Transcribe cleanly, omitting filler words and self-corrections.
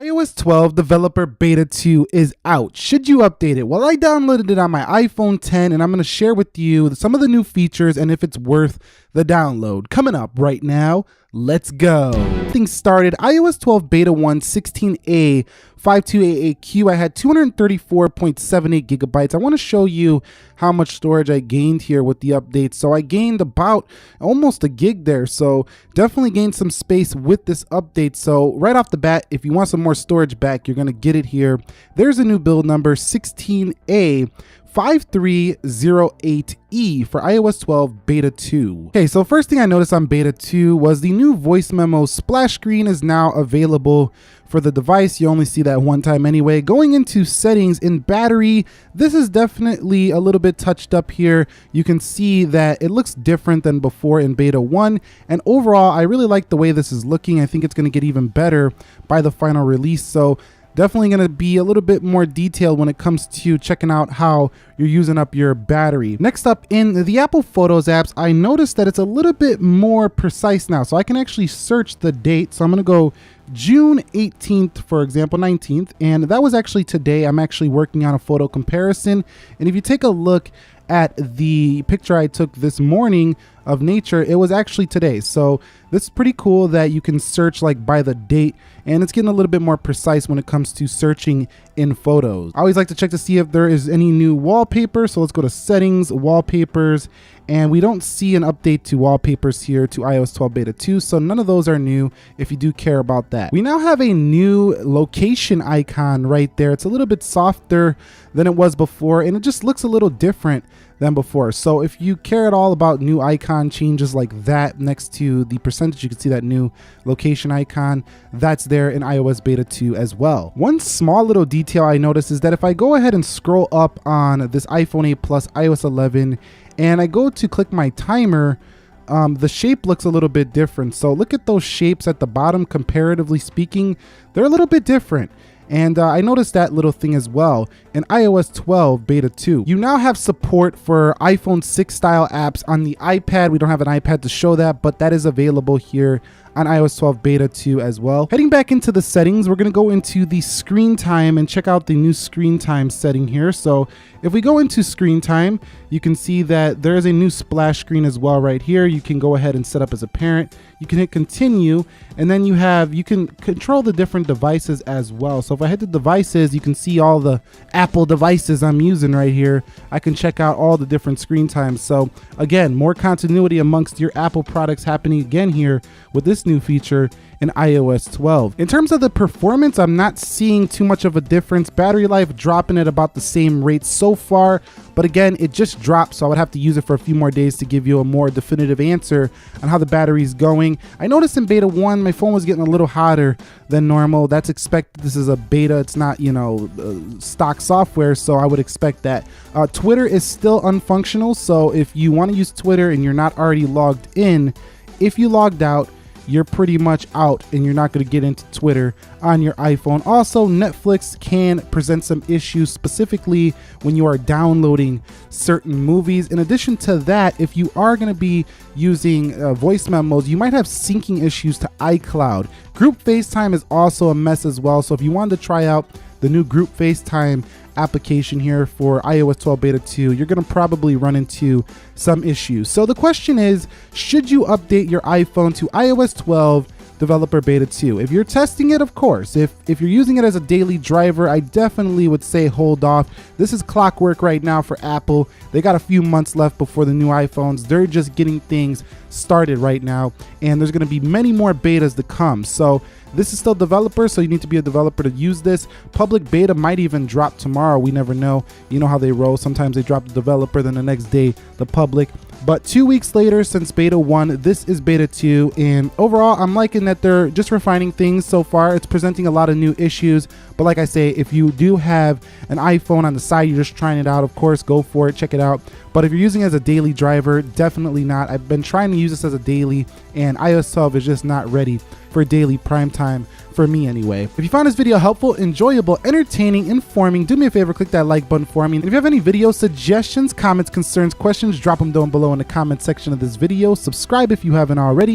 iOS 12 Developer Beta 2 is out. Should you update it? Well, I downloaded it on my iPhone 10 and I'm going to share with you some of the new features and if it's worth the download. Coming up right now, let's go. Things started, iOS 12 Beta 1 16A 5288Q. I had 234.78 gigabytes. I want to show you how much storage I gained here with the update. So I gained about almost a gig there. So definitely gained some space with this update. So right off the bat, if you want some more storage back, you're going to get it here. There's a new build number 16A 5308E for iOS 12 Beta 2. Okay, so first thing I noticed on Beta 2 was the new voice memo splash screen is now available for the device. You only see that one time anyway. Going into settings in battery, this is definitely a little bit touched up here. You can see that it looks different than before in Beta 1. And overall, I really like the way this is looking. I think it's going to get even better by the final release. So definitely going to be a little bit more detailed when it comes to checking out how you're using up your battery. Next up, in the Apple Photos apps, I noticed that it's a little bit more precise now. So I can actually search the date. So I'm going to go June 18th, for example, 19th. And that was actually today. I'm actually working on a photo comparison. And if you take a look at the picture I took this morning of nature, it was actually today. So this is pretty cool that you can search like by the date, and it's getting a little bit more precise when it comes to searching in photos. I always like to check to see if there is any new wallpaper. So let's go to settings, wallpapers, and we don't see an update to wallpapers here to iOS 12 Beta 2. So none of those are new if you do care about that. We now have a new location icon right there. It's a little bit softer than it was before, and it just looks a little different than before. So if you care at all about new icon changes like that next to the percentage, you can see that new location icon that's there in iOS Beta 2 as well. One small little detail I noticed is that if I go ahead and scroll up on this iPhone 8 Plus iOS 11 and I go to click my timer, the shape looks a little bit different. So look at those shapes at the bottom. Comparatively speaking, they're a little bit different. And I noticed that little thing as well in iOS 12 Beta 2. You now have support for iPhone 6 style apps on the iPad. We don't have an iPad to show that, but that is available here on iOS 12 Beta 2 as well. Heading back into the settings, we're gonna go into the screen time and check out the new screen time setting here. So if we go into screen time, you can see that there is a new splash screen as well right here. You can go ahead and set up as a parent. You can hit continue, and then you can control the different devices as well. So if I hit the devices, you can see all the Apple devices I'm using right here. I can check out all the different screen times. So again, more continuity amongst your Apple products happening again here with this new feature in iOS 12. In terms of the performance, I'm not seeing too much of a difference. Battery life dropping at about the same rate so far, but again, it just dropped, so I would have to use it for a few more days to give you a more definitive answer on how the battery is going. I noticed in Beta 1, my phone was getting a little hotter than normal. That's expected. This is a beta. It's not, stock software, so I would expect that. Twitter is still unfunctional, so if you want to use Twitter and you're not already logged in, if you logged out, you're pretty much out and you're not going to get into Twitter on your iPhone. Also, Netflix can present some issues, specifically when you are downloading certain movies. In addition to that, if you are going to be using voice memos, you might have syncing issues to iCloud. Group FaceTime is also a mess as well. So if you wanted to try out the new Group FaceTime application here for iOS 12 Beta 2, you're going to probably run into some issues. So the question is, should you update your iPhone to iOS 12 Developer Beta 2? If you're testing it, of course. If you're using it as a daily driver, I definitely would say hold off. This is clockwork right now for Apple. They got a few months left before the new iPhones. They're just getting things started right now, and there's going to be many more betas to come. So this is still developer, so you need to be a developer to use this. Public beta might even drop tomorrow. We never know. You know how they roll. Sometimes they drop the developer, then the next day the public. But 2 weeks later since Beta 1, this is Beta 2. And overall, I'm liking that they're just refining things so far. It's presenting a lot of new issues. But like I say, if you do have an iPhone on the side, you're just trying it out, of course, go for it, check it out. But if you're using it as a daily driver, definitely not. I've been trying to use this as a daily, and iOS 12 is just not ready for daily prime time for me anyway. If you found this video helpful, enjoyable, entertaining, informing, do me a favor, click that like button for me. And if you have any video suggestions, comments, concerns, questions, drop them down below in the comment section of this video. Subscribe if you haven't already.